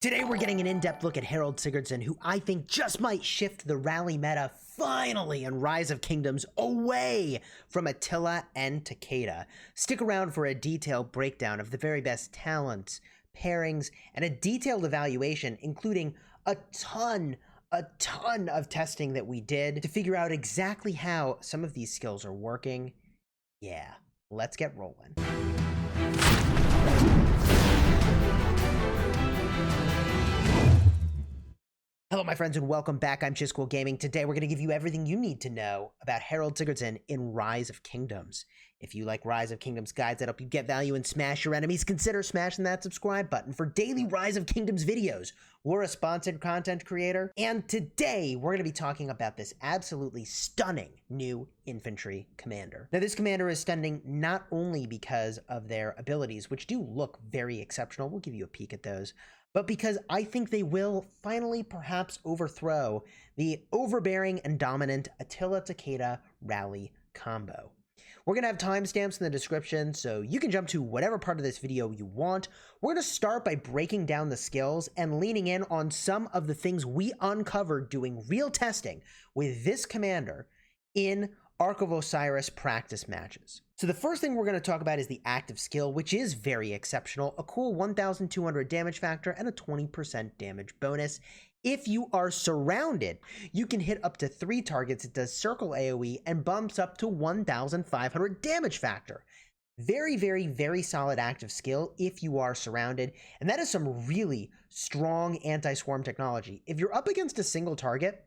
Today we're getting an in-depth look at Harald Sigurdsson, who I think just might shift the rally meta finally in Rise of Kingdoms away from Attila and Takeda. Stick around for a detailed breakdown of the very best talents, pairings, and a detailed evaluation, including a ton of testing that we did to figure out exactly how some of these skills are working. Yeah, let's get rolling. Hello, my friends, and welcome back. I'm Chisgule Gaming. Today, we're going to give you everything you need to know about Harald Sigurdsson in Rise of Kingdoms. If you like Rise of Kingdoms guides that help you get value and smash your enemies, consider smashing that subscribe button for daily Rise of Kingdoms videos. We're a sponsored content creator, and today, we're going to be talking about this absolutely stunning new infantry commander. Now, this commander is stunning not only because of their abilities, which do look very exceptional. We'll give you a peek at those, but because I think they will finally perhaps overthrow the overbearing and dominant Attila-Takeda rally combo. We're going to have timestamps in the description, so you can jump to whatever part of this video you want. We're going to start by breaking down the skills and leaning in on some of the things we uncovered doing real testing with this commander in Ark of Osiris practice matches. So the first thing we're going to talk about is the active skill, which is very exceptional, a cool 1,200 damage factor and a 20% damage bonus. If you are surrounded, you can hit up to 3 targets. It does circle AoE and bumps up to 1,500 damage factor. Very, very solid active skill if you are surrounded, and that is some really strong anti-swarm technology. If you're up against a single target,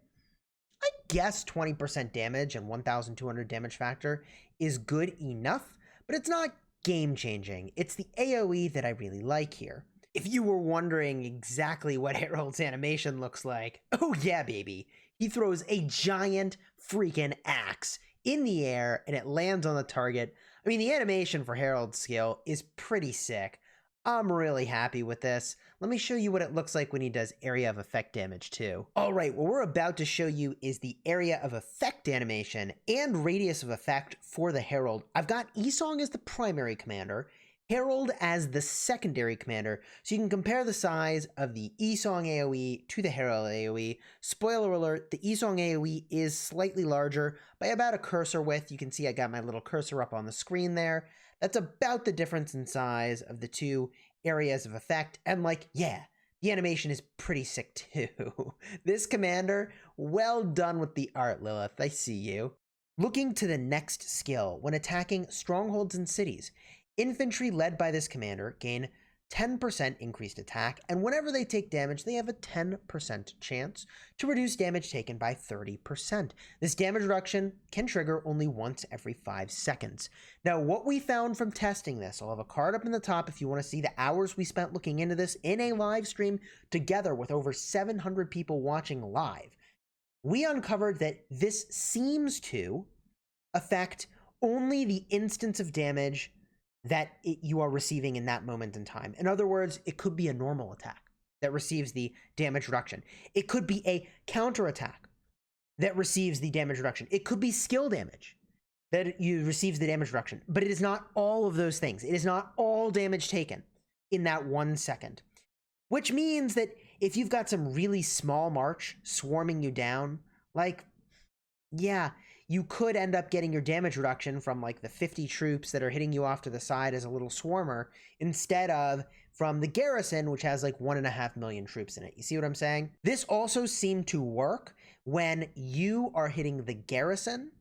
I guess 20% damage and 1,200 damage factor is good enough, but it's not game-changing. It's the AoE that I really like here. If you were wondering exactly what Harald's animation looks like, oh yeah, baby. He throws a giant freaking axe in the air and it lands on the target. I mean, the animation for Harald's skill is pretty sick. I'm really happy with this. Let me show you what it looks like when he does area of effect damage too. All right, what we're about to show you is the area of effect animation and radius of effect for the Harald. I've got Isong as the primary commander, Harald as the secondary commander, so you can compare the size of the Isong AoE to the Harald AoE. Spoiler alert, the Isong AoE is slightly larger by about a cursor width. You can see I got my little cursor up on the screen there. That's about the difference in size of the two areas of effect, and like, yeah, the animation is pretty sick too. This commander, well done with the art, Lilith, I see you. Looking to the next skill, when attacking strongholds and cities, infantry led by this commander gain 10% increased attack, and whenever they take damage, they have a 10% chance to reduce damage taken by 30%. This damage reduction can trigger only once every 5 seconds. Now, what we found from testing this, I'll have a card up in the top if you want to see the hours we spent looking into this in a live stream together with over 700 people watching live. We uncovered that this seems to affect only the instance of damage that you are receiving in that moment in time. In other words, it could be a normal attack that receives the damage reduction. It could be a counter attack that receives the damage reduction. It could be skill damage that you receives the damage reduction, but it is not all of those things. It is not all damage taken in that 1 second, which means that if you've got some really small march swarming you down, like, yeah, you could end up getting your damage reduction from like the 50 troops that are hitting you off to the side as a little swarmer instead of from the garrison, which has like 1.5 million troops in it. You see what I'm saying? This also seemed to work when you are hitting the garrison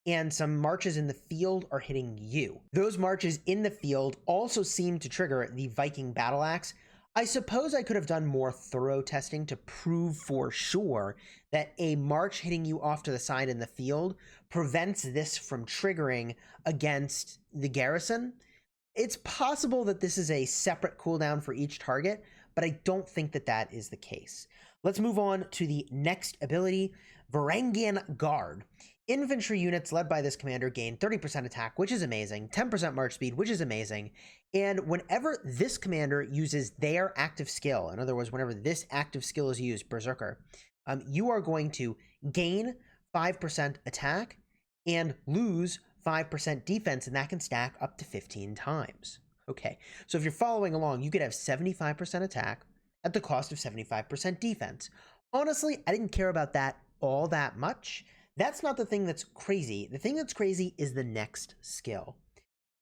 and some marches in the field are hitting you. Those marches in the field also seem to trigger the Viking battle axe. I suppose I could have done more thorough testing to prove for sure that a march hitting you off to the side in the field prevents this from triggering against the garrison. It's possible that this is a separate cooldown for each target, but I don't think that that is the case. Let's move on to the next ability, Varangian Guard. Infantry units led by this commander gain 30% attack, which is amazing, 10% march speed, which is amazing, and whenever this commander uses their active skill, in other words, whenever this active skill is used, Berserker, you are going to gain 5% attack and lose 5% defense, and that can stack up to 15 times. Okay, so if you're following along, you could have 75% attack, at the cost of 75% defense. Honestly, I didn't care about that all that much. That's not the thing that's crazy. The thing that's crazy is the next skill.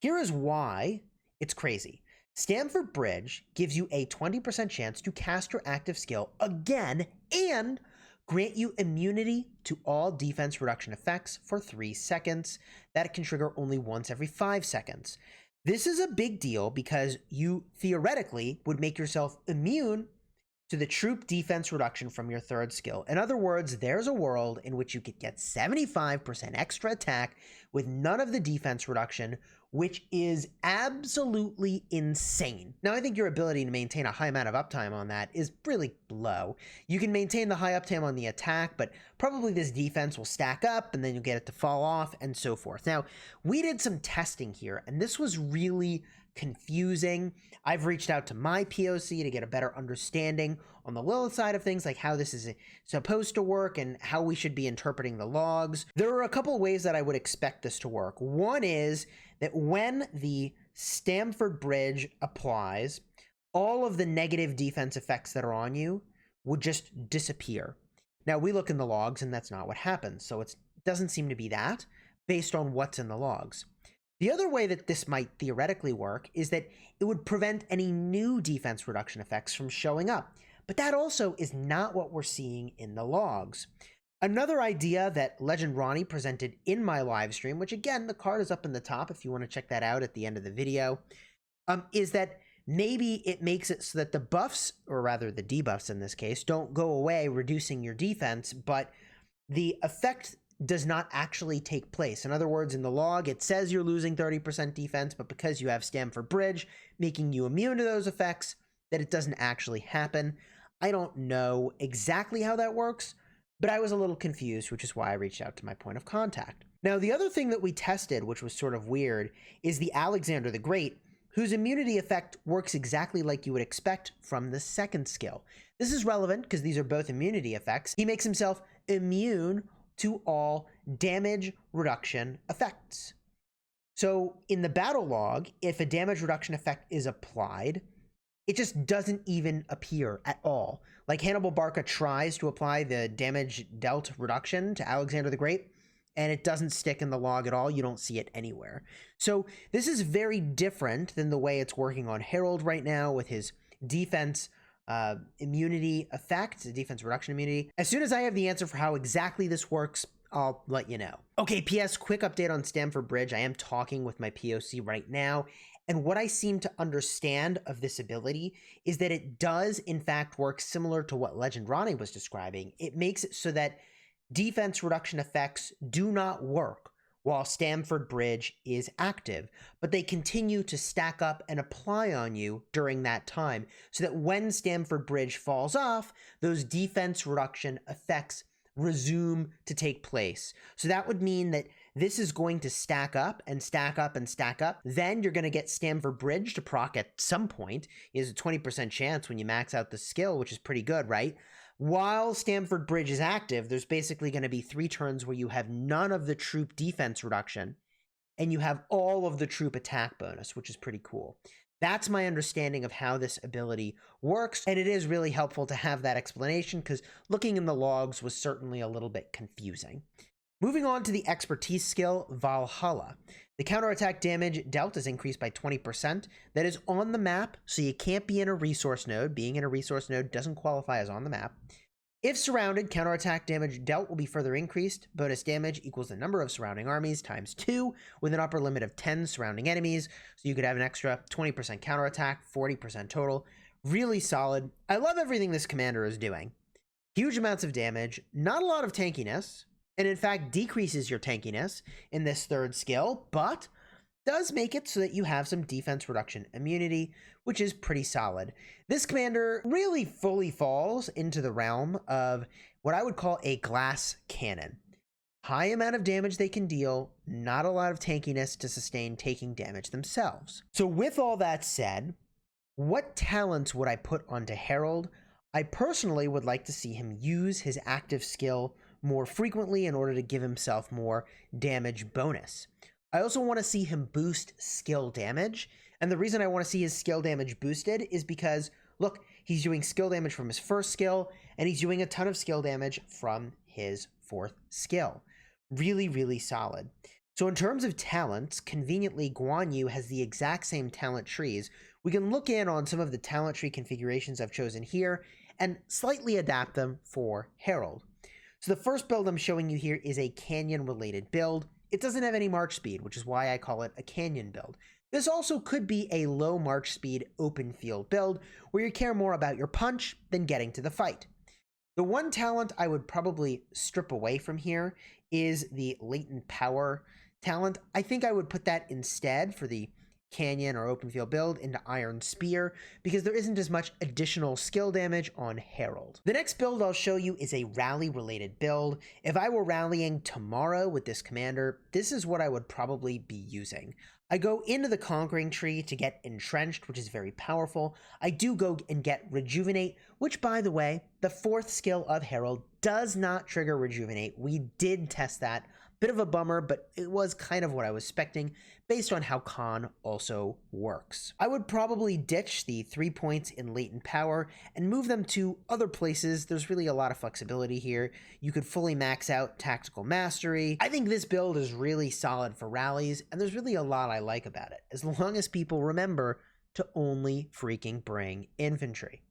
Here is why it's crazy. Stamford Bridge gives you a 20% chance to cast your active skill again and grant you immunity to all defense reduction effects for 3 seconds. That can trigger only once every 5 seconds. This is a big deal because you theoretically would make yourself immune to the troop defense reduction from your third skill. In other words, there's a world in which you could get 75% extra attack with none of the defense reduction, which is absolutely insane. Now, I think your ability to maintain a high amount of uptime on that is really low. You can maintain the high uptime on the attack, but probably this defense will stack up and then you'll get it to fall off and so forth. Now, we did some testing here, and this was really confusing. I've reached out to my POC to get a better understanding on the Lilith side of things, like how this is supposed to work and how we should be interpreting the logs. There are a couple of ways that I would expect this to work. One is that when the Stamford Bridge applies, all of the negative defense effects that are on you would just disappear. Now, we look in the logs and that's not what happens, so it doesn't seem to be that based on what's in the logs. The other way that this might theoretically work is that it would prevent any new defense reduction effects from showing up. But that also is not what we're seeing in the logs. Another idea that Legend Ronnie presented in my live stream, which again, the card is up in the top if you want to check that out at the end of the video, is that maybe it makes it so that the buffs, or rather the debuffs in this case, don't go away, reducing your defense, but the effect does not actually take place. In other words, in the log, it says you're losing 30% defense, but because you have Stamford Bridge making you immune to those effects, that it doesn't actually happen. I don't know exactly how that works, but I was a little confused, which is why I reached out to my point of contact. Now, the other thing that we tested, which was sort of weird, is the Alexander the Great, whose immunity effect works exactly like you would expect from the second skill. This is relevant because these are both immunity effects. He makes himself immune to all damage reduction effects. So in the battle log, if a damage reduction effect is applied, it just doesn't even appear at all. Like Hannibal Barca tries to apply the damage dealt reduction to Alexander the Great, and it doesn't stick in the log at all. You don't see it anywhere. So this is very different than the way it's working on Harald right now with his defense immunity effect, defense reduction immunity. As soon as I have the answer for how exactly this works, I'll let you know. Okay, PS, quick update on Stamford Bridge. I am talking with my POC right now, and what I seem to understand of this ability is that it does, in fact, work similar to what Legend Ronnie was describing. It makes it so that defense reduction effects do not work while Stamford Bridge is active, but they continue to stack up and apply on you during that time, so that when Stamford Bridge falls off, those defense reduction effects resume to take place. So that would mean that this is going to stack up and stack up and stack up. Then you're going to get Stamford Bridge to proc at some point. Is a 20% chance when you max out the skill, which is pretty good, right? While Stamford Bridge is active, there's basically going to be 3 turns where you have none of the troop defense reduction, and you have all of the troop attack bonus, which is pretty cool. That's my understanding of how this ability works, and it is really helpful to have that explanation because looking in the logs was certainly a little bit confusing. Moving on to the expertise skill, Valhalla. The counterattack damage dealt is increased by 20%. That is on the map, so you can't be in a resource node. Being in a resource node doesn't qualify as on the map. If surrounded, counterattack damage dealt will be further increased. Bonus damage equals the number of surrounding armies times 2 with an upper limit of 10 surrounding enemies. So you could have an extra 20% counterattack, 40% total. Really solid. I love everything this commander is doing. Huge amounts of damage, not a lot of tankiness, and in fact decreases your tankiness in this third skill, but does make it so that you have some defense reduction immunity, which is pretty solid. This commander really fully falls into the realm of what I would call a glass cannon. High amount of damage they can deal, not a lot of tankiness to sustain taking damage themselves. So with all that said, what talents would I put onto Harald? I personally would like to see him use his active skill more frequently in order to give himself more damage bonus. I also want to see him boost skill damage, and the reason I want to see his skill damage boosted is because, look, He's doing skill damage from his first skill, and he's doing a ton of skill damage from his fourth skill. Really, really solid. So in terms of talents, conveniently, Guan Yu has the exact same talent trees. We can look in on some of the talent tree configurations I've chosen here and slightly adapt them for Harald. So the first build I'm showing you here is a canyon-related build. It doesn't have any march speed, which is why I call it a canyon build. This also could be a low march speed open field build where you care more about your punch than getting to the fight. The one talent I would probably strip away from here is the latent power talent. I think I would put that instead for the canyon or open field build into Iron Spear because there isn't as much additional skill damage on Harald. The next build I'll show you is a rally related build. If I were rallying tomorrow with this commander, this is what I would probably be using. I go into the Conquering tree to get Entrenched, which is very powerful. I do go and get Rejuvenate, which, by the way, the fourth skill of Harald does not trigger Rejuvenate. We did test that. Bit of a bummer, but it was kind of what I was expecting based on how Khan also works. I would probably ditch the 3 points in latent power and move them to other places. There's really a lot of flexibility here. You could fully max out Tactical Mastery. I think this build is really solid for rallies, and there's really a lot I like about it, as long as people remember to only freaking bring infantry.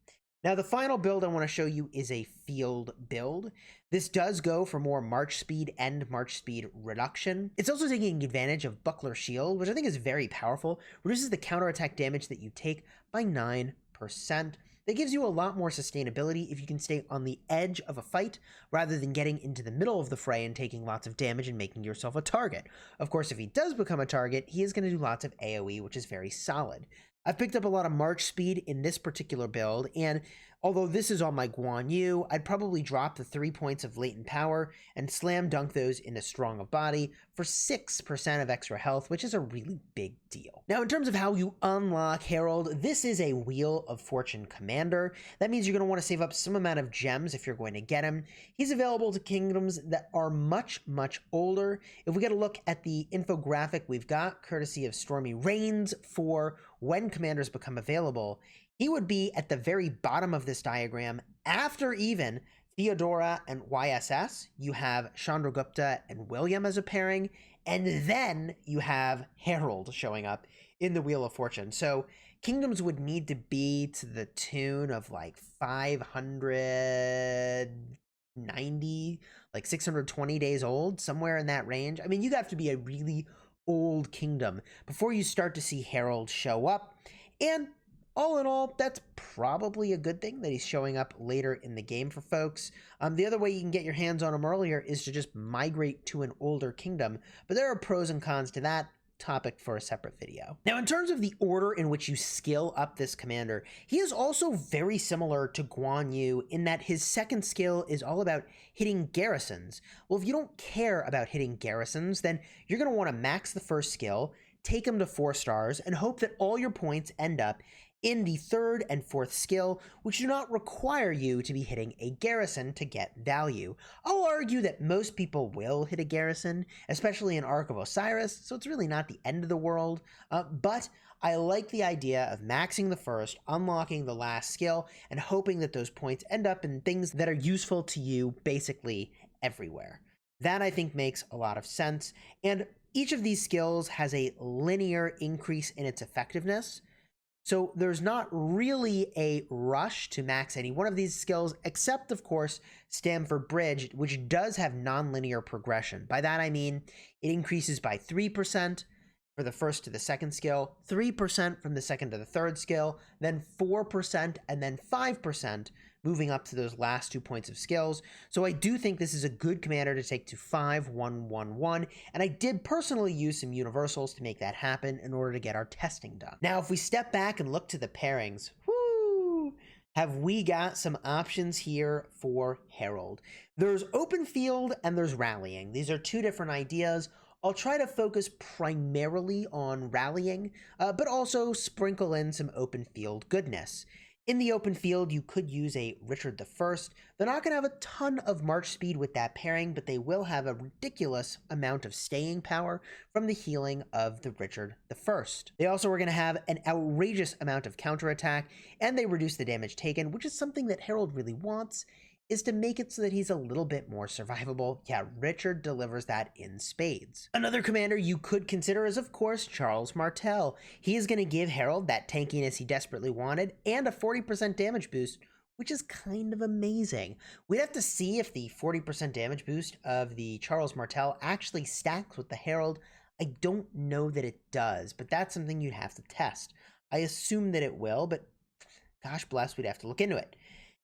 Now, the final build I want to show you is a field build. This does go for more March speed and March speed reduction. It's also taking advantage of Buckler Shield, which I think is very powerful. Reduces the counterattack damage that you take by 9%. That gives you a lot more sustainability if you can stay on the edge of a fight rather than getting into the middle of the fray and taking lots of damage and making yourself a target. Of course, if he does become a target, he is going to do lots of AoE, which is very solid. I've picked up a lot of March speed in this particular build, and although this is on my Guan Yu, I'd probably drop the 3 points of latent power and slam dunk those into Strong of Body for 6% of extra health, which is a really big deal. Now, in terms of how you unlock Harald, this is a Wheel of Fortune commander. That means you're going to want to save up some amount of gems if you're going to get him. He's available to kingdoms that are much, much older. If we get a look at the infographic we've got, courtesy of Stormy Reigns, for when commanders become available, he would be at the very bottom of this diagram after even Theodora and YSS. You have Chandragupta and William as a pairing, and then you have Harald showing up in the Wheel of Fortune. So kingdoms would need to be to the tune of like 590, like 620 days old, somewhere in that range. I mean, you'd have to be a really old kingdom before you start to see Harald show up. And all in all, that's probably a good thing that he's showing up later in the game for folks. The other way you can get your hands on him earlier is to just migrate to an older kingdom, but there are pros and cons to that. Topic for a separate video. Now, in terms of the order in which you skill up this commander, he is also very similar to Guan Yu in that his second skill is all about hitting garrisons. Well, if you don't care about hitting garrisons, then you're going to want to max the first skill, take him to 4 stars, and hope that all your points end up in the third and fourth skill, which do not require you to be hitting a garrison to get value. I'll argue that most people will hit a garrison, especially in Ark of Osiris, so it's really not the end of the world, but I like the idea of maxing the first, unlocking the last skill, and hoping that those points end up in things that are useful to you basically everywhere. That, I think, makes a lot of sense, and each of these skills has a linear increase in its effectiveness. So there's not really a rush to max any one of these skills, except, of course, Stamford Bridge, which does have nonlinear progression. By that, I mean it increases by 3% for the first to the second skill, 3% from the second to the third skill, then 4%, and then 5% moving up to those last 2 points of skills. So I do think this is a good commander to take to 5-1-1-1, and I did personally use some universals to make that happen in order to get our testing done. Now, if we step back and look to the pairings, whoo, have we got some options here for Harald. There's open field and there's rallying. These are two different ideas. I'll try to focus primarily on rallying, but also sprinkle in some open field goodness. In the open field, you could use a Richard I. They're not going to have a ton of march speed with that pairing, but they will have a ridiculous amount of staying power from the healing of the Richard I. They also are going to have an outrageous amount of counterattack, and they reduce the damage taken, which is something that Harald really wants, is to make it so that he's a little bit more survivable. Yeah, Richard delivers that in spades. Another commander you could consider is, of course, Charles Martel. He is going to give Harald that tankiness he desperately wanted and a 40% damage boost, which is kind of amazing. We'd have to see if the 40% damage boost of the Charles Martel actually stacks with the Harald. I don't know that it does, but that's something you'd have to test. I assume that it will, but gosh bless, we'd have to look into it.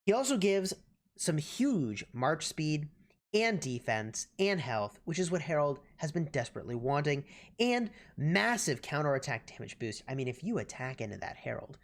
He also gives some huge march speed and defense and health, which is what Harald has been desperately wanting, and massive counterattack damage boost. I mean, if you attack into that Harald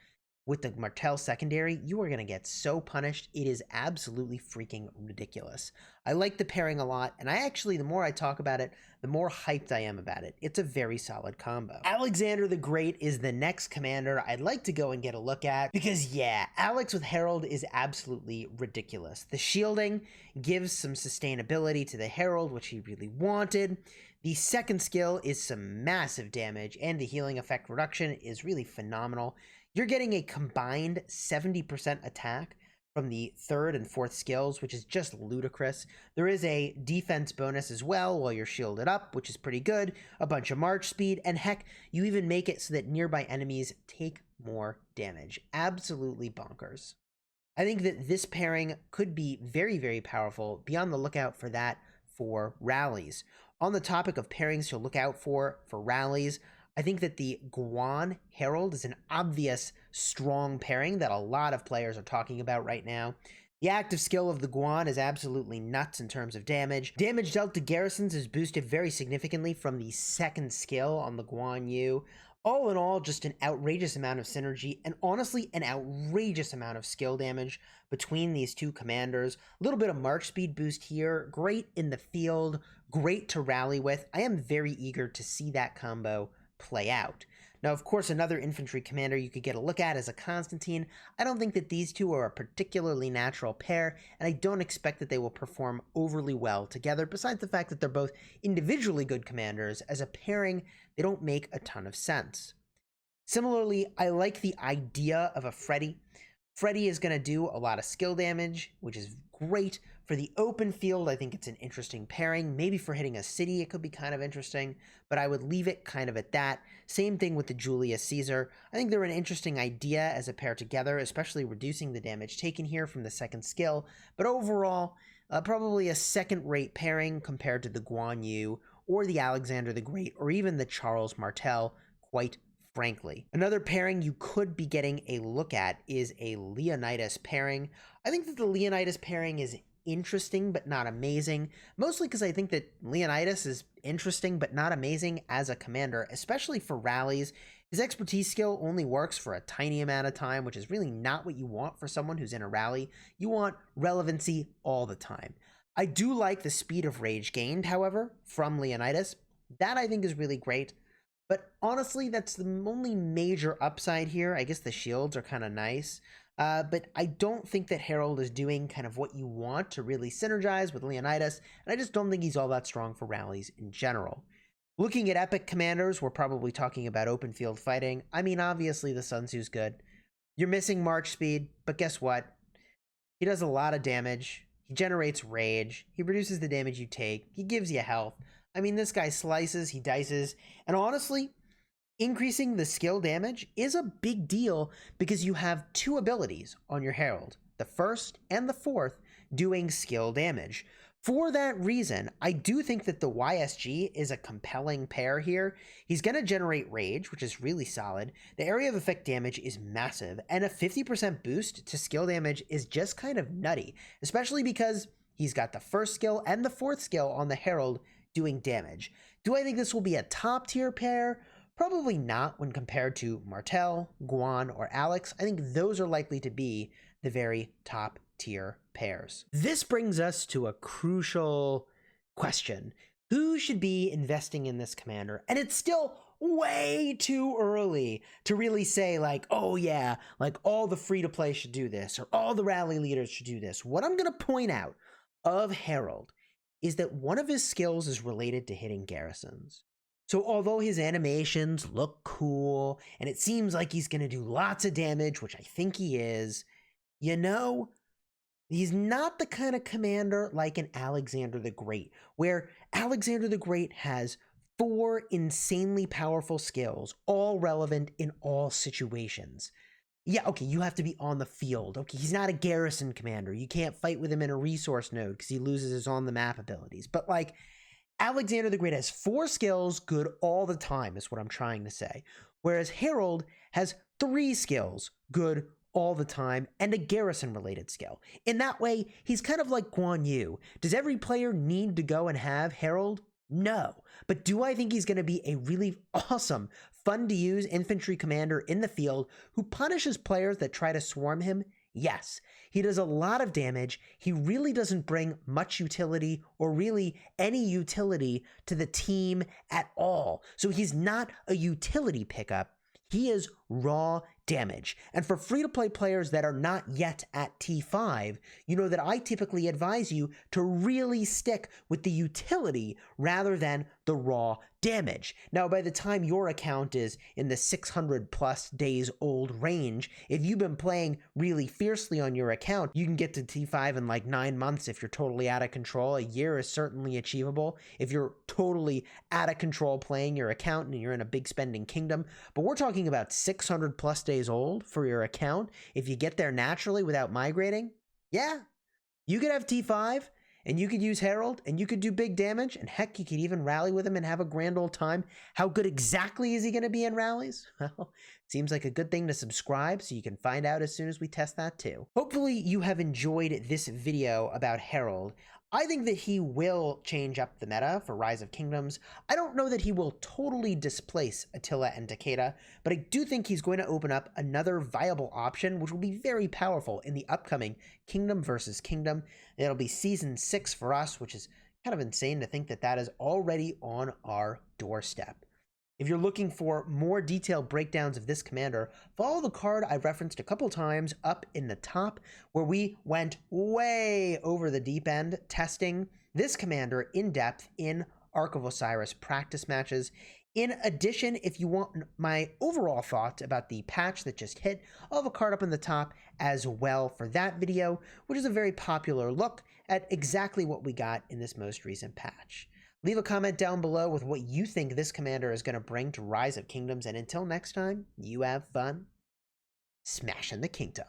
with the Martel secondary, you are going to get so punished. It is absolutely freaking ridiculous. I like the pairing a lot, and I actually, the more I talk about it, the more hyped I am about it. It's a very solid combo. Alexander the Great is the next commander I'd like to go and get a look at, because yeah, Alex with Harald is absolutely ridiculous. The shielding gives some sustainability to the Harald, which he really wanted. The second skill is some massive damage, and the healing effect reduction is really phenomenal. You're getting a combined 70% attack from the third and fourth skills, which is just ludicrous. There is a defense bonus as well while you're shielded up, which is pretty good, a bunch of march speed, and heck, you even make it so that nearby enemies take more damage. Absolutely bonkers. I think that this pairing could be very, very powerful. Be on the lookout for that for rallies. On the topic of pairings to look out for rallies, I think that the Guan Harald is an obvious strong pairing that a lot of players are talking about right now. The active skill of the Guan is absolutely nuts in terms of damage. Damage dealt to garrisons is boosted very significantly from the second skill on the Guan Yu. All in all, just an outrageous amount of synergy, and honestly, an outrageous amount of skill damage between these two commanders. A little bit of march speed boost here, great in the field, great to rally with. I am very eager to see that combo play out. Now, of course, another infantry commander you could get a look at is a Constantine. I don't think that these two are a particularly natural pair, and I don't expect that they will perform overly well together, besides the fact that they're both individually good commanders. As a pairing, they don't make a ton of sense. Similarly, I like the idea of a Freddy. Freddy is going to do a lot of skill damage, which is great. For the open field, I think it's an interesting pairing. Maybe for hitting a city, it could be kind of interesting, but I would leave it kind of at that. Same thing with the Julius Caesar. I think they're an interesting idea as a pair together, especially reducing the damage taken here from the second skill. But overall, probably a second-rate pairing compared to the Guan Yu or the Alexander the Great or even the Charles Martel, quite frankly. Another pairing you could be getting a look at is a Leonidas pairing. I think that the Leonidas pairing is interesting but not amazing, mostly because I think that Leonidas is interesting but not amazing as a commander, especially for rallies. His expertise skill only works for a tiny amount of time, which is really not what you want for someone who's in a rally. You want relevancy all the time. I do like the speed of rage gained, however, from Leonidas. That I think is really great. But honestly, that's the only major upside here. I guess the shields are kind of nice. But I don't think that Harald is doing kind of what you want to really synergize with Leonidas, and I just don't think he's all that strong for rallies in general. Looking at epic commanders, we're probably talking about open field fighting. I mean, obviously the Sun Tzu's good. You're missing march speed, but guess what? He does a lot of damage. He generates rage. He reduces the damage you take. He gives you health. I mean, this guy slices, he dices, and honestly, increasing the skill damage is a big deal because you have two abilities on your Harald, the first and the fourth, doing skill damage. For that reason, I do think that the YSG is a compelling pair here. He's going to generate rage, which is really solid. The area of effect damage is massive, and a 50% boost to skill damage is just kind of nutty, especially because he's got the first skill and the fourth skill on the Harald doing damage. Do I think this will be a top tier pair? Probably not when compared to Martel, Guan, or Alex. I think those are likely to be the very top tier pairs. This brings us to a crucial question. Who should be investing in this commander? And it's still way too early to really say like, oh yeah, like all the free-to-play should do this or all the rally leaders should do this. What I'm going to point out of Harald is that one of his skills is related to hitting garrisons. So although his animations look cool and it seems like he's going to do lots of damage, which I think he is, you know, he's not the kind of commander like an Alexander the Great, where Alexander the Great has 4 insanely powerful skills, all relevant in all situations. Yeah, okay, you have to be on the field. Okay, he's not a garrison commander. You can't fight with him in a resource node because he loses his on-the-map abilities. But, like, Alexander the Great has 4 skills good all the time, is what I'm trying to say. Whereas Harald has 3 skills good all the time and a garrison-related skill. In that way, he's kind of like Guan Yu. Does every player need to go and have Harald? No. But do I think he's going to be a really awesome, fun-to-use infantry commander in the field who punishes players that try to swarm him? Yes. He does a lot of damage. He really doesn't bring much utility or really any utility to the team at all. So he's not a utility pickup. He is raw damage. And for free-to-play players that are not yet at T5, you know that I typically advise you to really stick with the utility rather than the raw damage. Now, by the time your account is in the 600 plus days old range, if you've been playing really fiercely on your account, you can get to T5 in like 9 months if you're totally out of control. A year is certainly achievable if you're totally out of control playing your account and you're in a big spending kingdom. But we're talking about 600 plus days old for your account. If you get there naturally without migrating, yeah, you could have T5 and you could use Harald and you could do big damage, and heck, you could even rally with him and have a grand old time. How good exactly is he going to be in rallies? Well, seems like a good thing to subscribe so you can find out as soon as we test that too. Hopefully you have enjoyed this video about Harald. I think that he will change up the meta for Rise of Kingdoms. I don't know that he will totally displace Attila and Takeda, but I do think he's going to open up another viable option, which will be very powerful in the upcoming Kingdom versus Kingdom. It'll be Season 6 for us, which is kind of insane to think that that is already on our doorstep. If you're looking for more detailed breakdowns of this commander, follow the card I referenced a couple times up in the top, where we went way over the deep end testing this commander in depth in Ark of Osiris practice matches. In addition, if you want my overall thoughts about the patch that just hit, I'll have a card up in the top as well for that video, which is a very popular look at exactly what we got in this most recent patch. Leave a comment down below with what you think this commander is going to bring to Rise of Kingdoms, and until next time, you have fun smashing the kingdom.